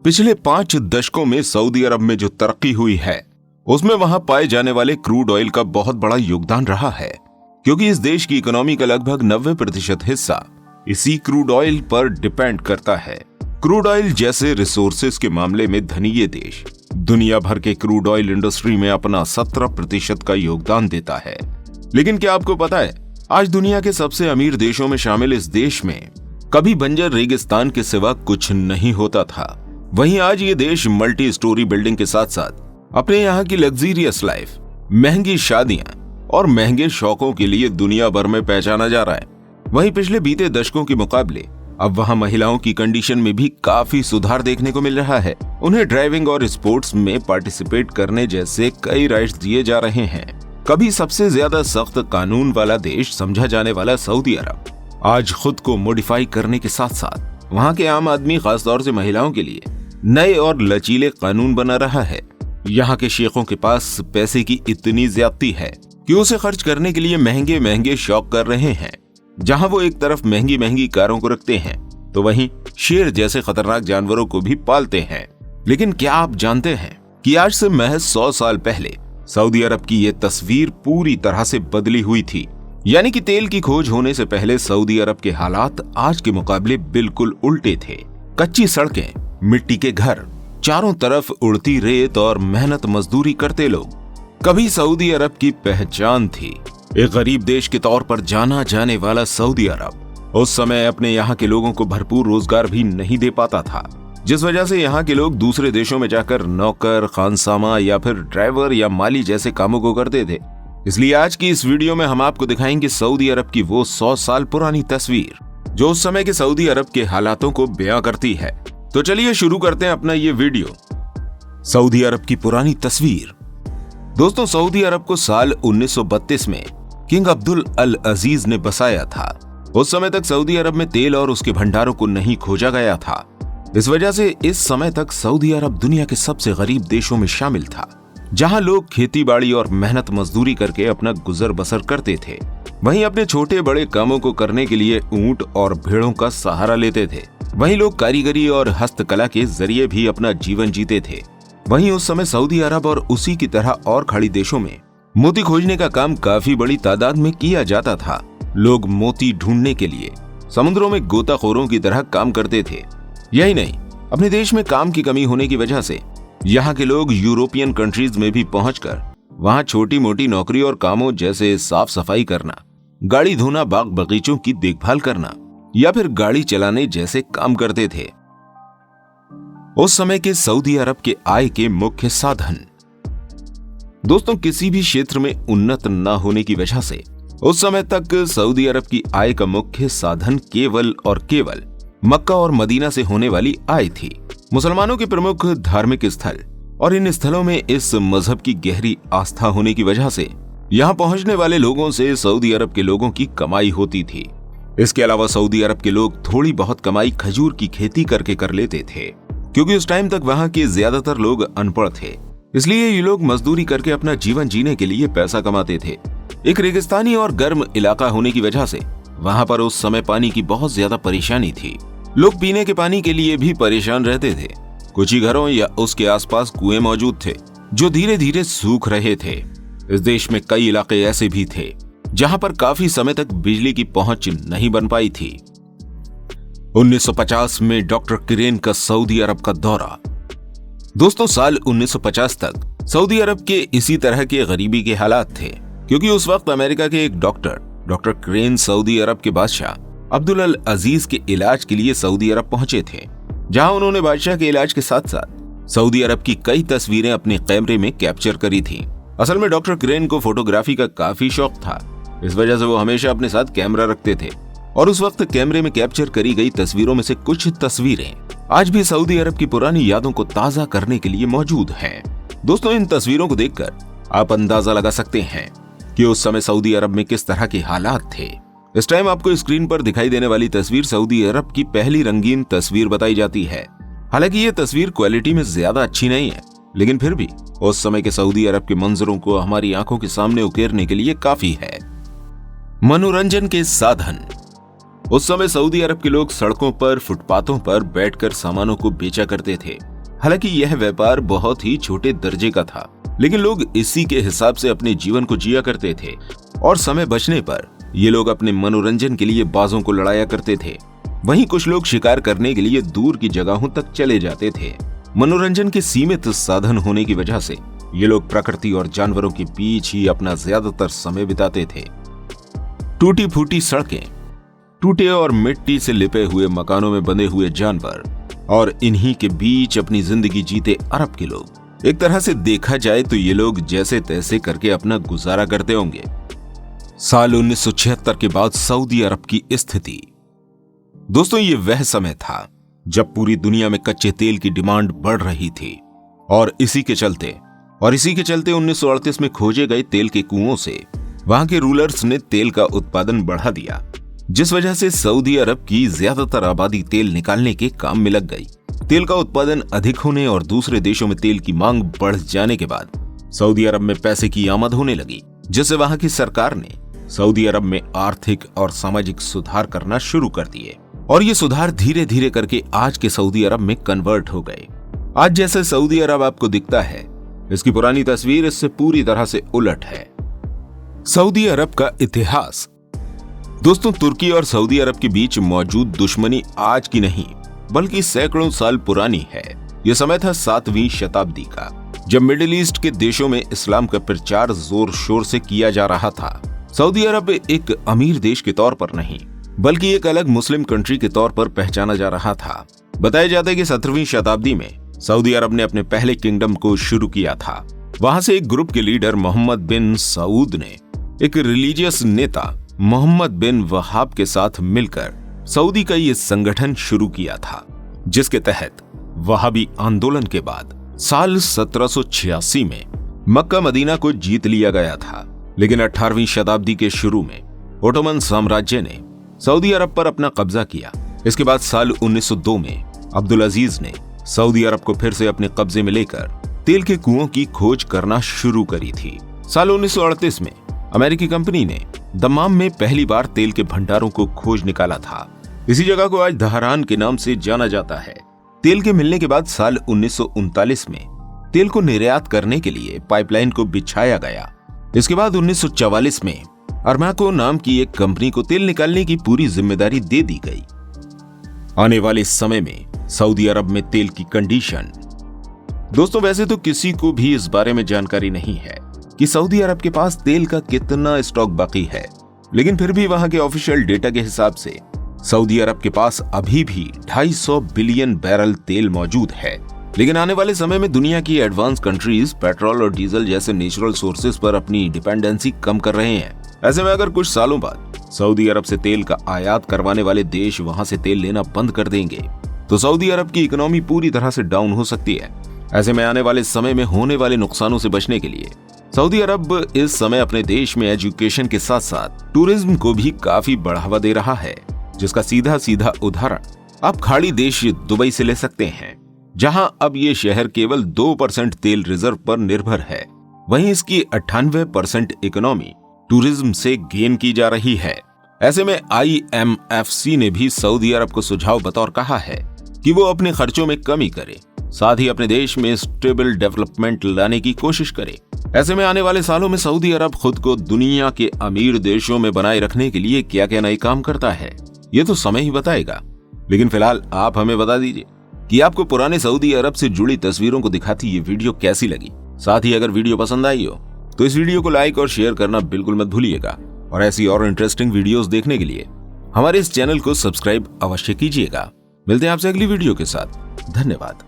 पिछले 5 दशकों में सऊदी अरब में जो तरक्की हुई है उसमें वहां पाए जाने वाले क्रूड ऑयल का बहुत बड़ा योगदान रहा है, क्योंकि इस देश की इकोनॉमी का लगभग 90% हिस्सा इसी क्रूड ऑयल पर डिपेंड करता है। क्रूड ऑयल जैसे रिसोर्सेज के मामले में धनी ये देश दुनिया भर के क्रूड ऑयल इंडस्ट्री में अपना 17% का योगदान देता है। लेकिन क्या आपको पता है, आज दुनिया के सबसे अमीर देशों में शामिल इस देश में कभी बंजर रेगिस्तान के सिवा कुछ नहीं होता था। वहीं आज ये देश मल्टी स्टोरी बिल्डिंग के साथ साथ अपने यहाँ की लग्जरियस लाइफ, महंगी शादियां और महंगे शौकों के लिए दुनिया भर में पहचाना जा रहा है। वहीं पिछले बीते दशकों के मुकाबले अब वहां महिलाओं की कंडीशन में भी काफी सुधार देखने को मिल रहा है। उन्हें ड्राइविंग और स्पोर्ट्स में पार्टिसिपेट करने जैसे कई राइट्स दिए जा रहे हैं। कभी सबसे ज्यादा सख्त कानून वाला देश समझा जाने वाला सऊदी अरब आज खुद को मॉडिफाई करने के साथ साथ वहां के आम आदमी, खासतौर से महिलाओं के लिए नए और लचीले कानून बना रहा है। यहाँ के शेखों के पास पैसे की इतनी ज्यादती है कि उसे खर्च करने के लिए महंगे महंगे शौक कर रहे हैं। जहाँ वो एक तरफ महंगी महंगी कारों को रखते हैं तो वहीं शेर जैसे खतरनाक जानवरों को भी पालते हैं। लेकिन क्या आप जानते हैं कि आज से महज 100 साल पहले सऊदी अरब की ये तस्वीर पूरी तरह से बदली हुई थी। यानी कि तेल की खोज होने से पहले सऊदी अरब के हालात आज के मुकाबले बिल्कुल उल्टे थे। कच्ची सड़कें, मिट्टी के घर, चारों तरफ उड़ती रेत और मेहनत मजदूरी करते लोग कभी सऊदी अरब की पहचान थी। एक गरीब देश के तौर पर जाना जाने वाला सऊदी अरब उस समय अपने यहाँ के लोगों को भरपूर रोजगार भी नहीं दे पाता था, जिस वजह से यहाँ के लोग दूसरे देशों में जाकर नौकर, खानसामा या फिर ड्राइवर या माली जैसे कामों को करते थे। इसलिए आज की इस वीडियो में हम आपको दिखाएंगे सऊदी अरब की वो 100 साल पुरानी तस्वीर जो उस समय के सऊदी अरब के हालातों को बयां करती है। तो चलिए शुरू करते हैं अपना ये वीडियो। सऊदी अरब की पुरानी तस्वीर। दोस्तों, सऊदी अरब को साल 1932 में किंग अब्दुल अल अजीज ने बसाया था। उस समय तक सऊदी अरब में तेल और उसके भंडारों को नहीं खोजा गया था। इस वजह से इस समय तक सऊदी अरब दुनिया के सबसे गरीब देशों में शामिल था, जहां लोग खेती बाड़ी और मेहनत मजदूरी करके अपना गुजर बसर करते थे। वहीं अपने छोटे बड़े कामों को करने के लिए ऊंट और भेड़ों का सहारा लेते थे। वहीं लोग कारीगरी और हस्तकला के जरिए भी अपना जीवन जीते थे। वहीं उस समय सऊदी अरब और उसी की तरह और खाड़ी देशों में मोती खोजने का काम काफी बड़ी तादाद में किया जाता था। लोग मोती ढूंढने के लिए समुद्रों में गोताखोरों की तरह काम करते थे। यही नहीं, अपने देश में काम की कमी होने की वजह से यहाँ के लोग यूरोपियन कंट्रीज में भी पहुंचकर वहां छोटी मोटी नौकरी और कामों जैसे साफ सफाई करना, गाड़ी धोना, बाग बगीचों की देखभाल करना या फिर गाड़ी चलाने जैसे काम करते थे। उस समय के सऊदी अरब के आय के मुख्य साधन। दोस्तों, किसी भी क्षेत्र में उन्नत न होने की वजह से उस समय तक सऊदी अरब की आय का मुख्य साधन केवल और केवल मक्का और मदीना से होने वाली आय थी। मुसलमानों के प्रमुख धार्मिक स्थल और इन स्थलों में इस मजहब की गहरी आस्था होने की वजह से यहाँ पहुंचने वाले लोगों से सऊदी अरब के लोगों की कमाई होती थी। इसके अलावा सऊदी अरब के लोग थोड़ी बहुत कमाई खजूर की खेती करके कर लेते थे, क्योंकि उस टाइम तक वहां के ज्यादातर लोग अनपढ़ थे। इसलिए ये लोग मजदूरी करके अपना जीवन जीने के लिए पैसा कमाते थे। एक रेगिस्तानी और गर्म इलाका होने की वजह से वहां पर उस समय पानी की बहुत ज्यादा परेशानी थी। लोग पीने के पानी के लिए भी परेशान रहते थे। कुछ ही घरों या उसके आसपास कुएं मौजूद थे जो धीरे धीरे सूख रहे थे। इस देश में कई इलाके ऐसे भी थे जहां पर काफी समय तक बिजली की पहुंच नहीं बन पाई थी। 1950 में डॉक्टर किरेन का सऊदी अरब का दौरा। दोस्तों, साल 1950 तक सऊदी अरब के इसी तरह के गरीबी के हालात थे, क्योंकि उस वक्त अमेरिका के एक डॉक्टर किरेन सऊदी अरब के बादशाह अब्दुल अल अजीज के इलाज के लिए सऊदी अरब पहुंचे थे, जहां उन्होंने बादशाह के इलाज के साथ साथ सऊदी अरब की कई तस्वीरें अपने कैमरे में कैप्चर करी थी। असल में डॉक्टर किरेन को फोटोग्राफी का काफी शौक था। इस वजह से वो हमेशा अपने साथ कैमरा रखते थे और उस वक्त कैमरे में कैप्चर करी गई तस्वीरों में से कुछ तस्वीरें आज भी सऊदी अरब की पुरानी यादों को ताजा करने के लिए मौजूद हैं। दोस्तों, इन तस्वीरों को देखकर आप अंदाजा लगा सकते हैं कि उस समय सऊदी अरब में किस तरह के हालात थे। इस टाइम आपको स्क्रीन पर दिखाई देने वाली तस्वीर सऊदी अरब की पहली रंगीन तस्वीर बताई जाती है। हालांकि ये तस्वीर क्वालिटी में ज्यादा अच्छी नहीं है, लेकिन फिर भी उस समय के सऊदी अरब के मंजरों को हमारी आंखों के सामने उकेरने के लिए काफी है। मनोरंजन के साधन। उस समय सऊदी अरब के लोग सड़कों पर, फुटपाथों पर बैठकर सामानों को बेचा करते थे। हालांकि यह व्यापार बहुत ही छोटे दर्जे का था, लेकिन लोग इसी के हिसाब से अपने जीवन को जिया करते थे और समय बचने पर ये लोग अपने मनोरंजन के लिए बाजों को लड़ाया करते थे। वहीं कुछ लोग शिकार करने के लिए दूर की जगहों तक चले जाते थे। मनोरंजन के सीमित साधन होने की वजह से ये लोग प्रकृति और जानवरों के बीच ही अपना ज्यादातर समय बिताते थे। टूटी फूटी सड़कें, टूटे और मिट्टी से लिपे हुए मकानों में बंधे हुए जानवर और इन्हीं के बीच अपनी जिंदगी जीते अरब के लोग। एक तरह से देखा जाए तो ये लोग जैसे तैसे करके अपना गुजारा करते होंगे। साल 1976 के बाद सऊदी अरब की स्थिति। दोस्तों, ये वह समय था जब पूरी दुनिया में कच्चे तेल की डिमांड बढ़ रही थी और इसी के चलते 1938 में खोजे गए तेल के कुओं से वहां के रूलर्स ने तेल का उत्पादन बढ़ा दिया, जिस वजह से सऊदी अरब की ज्यादातर आबादी तेल निकालने के काम में लग गई। तेल का उत्पादन अधिक होने और दूसरे देशों में तेल की मांग बढ़ जाने के बाद सऊदी अरब में पैसे की आमद होने लगी, जिससे वहां की सरकार ने सऊदी अरब में आर्थिक और सामाजिक सुधार करना शुरू कर दिए और ये सुधार धीरे धीरे करके आज के सऊदी अरब में कन्वर्ट हो गए। आज जैसे सऊदी अरब आपको दिखता है, इसकी पुरानी तस्वीर इससे पूरी तरह से उलट है। सऊदी अरब का इतिहास। दोस्तों, तुर्की और सऊदी अरब के बीच मौजूद दुश्मनी आज की नहीं बल्कि सैकड़ों साल पुरानी है। यह समय था 7वीं शताब्दी का, जब मिडिल ईस्ट के देशों में इस्लाम का प्रचार जोर शोर से किया जा रहा था। सऊदी अरब एक अमीर देश के तौर पर नहीं बल्कि एक अलग मुस्लिम कंट्री के तौर पर पहचाना जा रहा था। बताया जाता है कि 17वीं शताब्दी में सऊदी अरब ने अपने पहले किंगडम को शुरू किया था। वहां से एक ग्रुप के लीडर मोहम्मद बिन सऊद ने एक रिलीजियस नेता मोहम्मद बिन वहाब के साथ मिलकर सऊदी का ये संगठन शुरू किया था, जिसके तहत वहाबी आंदोलन के बाद साल 1786 में मक्का मदीना को जीत लिया गया था। लेकिन 18वीं शताब्दी के शुरू में ओटोमन साम्राज्य ने सऊदी अरब पर अपना कब्जा किया। इसके बाद साल 1902 में अब्दुल अजीज ने सऊदी अरब को फिर से अपने कब्जे में लेकर तेल के कुओं की खोज करना शुरू करी थी। साल 1938 में अमेरिकी कंपनी ने दम्माम में पहली बार तेल के भंडारों को खोज निकाला था। इसी जगह को आज दहरान के नाम से जाना जाता है। तेल के मिलने के बाद साल 1939 में तेल को निर्यात करने के लिए पाइपलाइन को बिछाया गया। इसके बाद 1944 में अरमाको नाम की एक कंपनी को तेल निकालने की पूरी जिम्मेदारी दे दी गई। आने वाले समय में सऊदी अरब में तेल की कंडीशन। दोस्तों, वैसे तो किसी को भी इस बारे में जानकारी नहीं है कि सऊदी अरब के पास तेल का कितना स्टॉक बाकी है, लेकिन फिर भी वहां के ऑफिशियल डेटा के हिसाब से सऊदी अरब के पास अभी भी 250 बिलियन बैरल तेल मौजूद है। लेकिन आने वाले समय में दुनिया की एडवांस कंट्रीज पेट्रोल और डीजल जैसे नेचुरल सोर्सेज पर अपनी डिपेंडेंसी कम कर रहे हैं। ऐसे में अगर कुछ सालों बाद सऊदी अरब से तेल का आयात करवाने वाले देश वहां से तेल लेना बंद कर देंगे तो सऊदी अरब की इकोनॉमी पूरी तरह से डाउन हो सकती है। ऐसे में आने वाले समय में होने वाले नुकसानों से बचने के लिए सऊदी अरब इस समय अपने देश में एजुकेशन के साथ साथ टूरिज्म को भी काफी बढ़ावा दे रहा है, जिसका सीधा सीधा उदाहरण आप खाड़ी देश दुबई से ले सकते हैं, जहां अब ये शहर केवल 2% तेल रिजर्व पर निर्भर है। वहीं इसकी 98% इकोनॉमी टूरिज्म से गेन की जा रही है। ऐसे में IMFC ने भी सऊदी अरब को सुझाव बतौर कहा है कि वो अपने खर्चों में कमी करे, साथ ही अपने देश में स्टेबल डेवलपमेंट लाने की कोशिश करे। ऐसे में आने वाले सालों में सऊदी अरब खुद को दुनिया के अमीर देशों में बनाए रखने के लिए क्या क्या नए काम करता है, ये तो समय ही बताएगा। लेकिन फिलहाल आप हमें बता दीजिए कि आपको पुराने सऊदी अरब से जुड़ी तस्वीरों को दिखाती ये वीडियो कैसी लगी। साथ ही अगर वीडियो पसंद आई हो तो इस वीडियो को लाइक और शेयर करना बिल्कुल मत भूलिएगा और ऐसी और इंटरेस्टिंग वीडियोस देखने के लिए हमारे इस चैनल को सब्सक्राइब अवश्य कीजिएगा। मिलते हैं आपसे अगली वीडियो के साथ। धन्यवाद।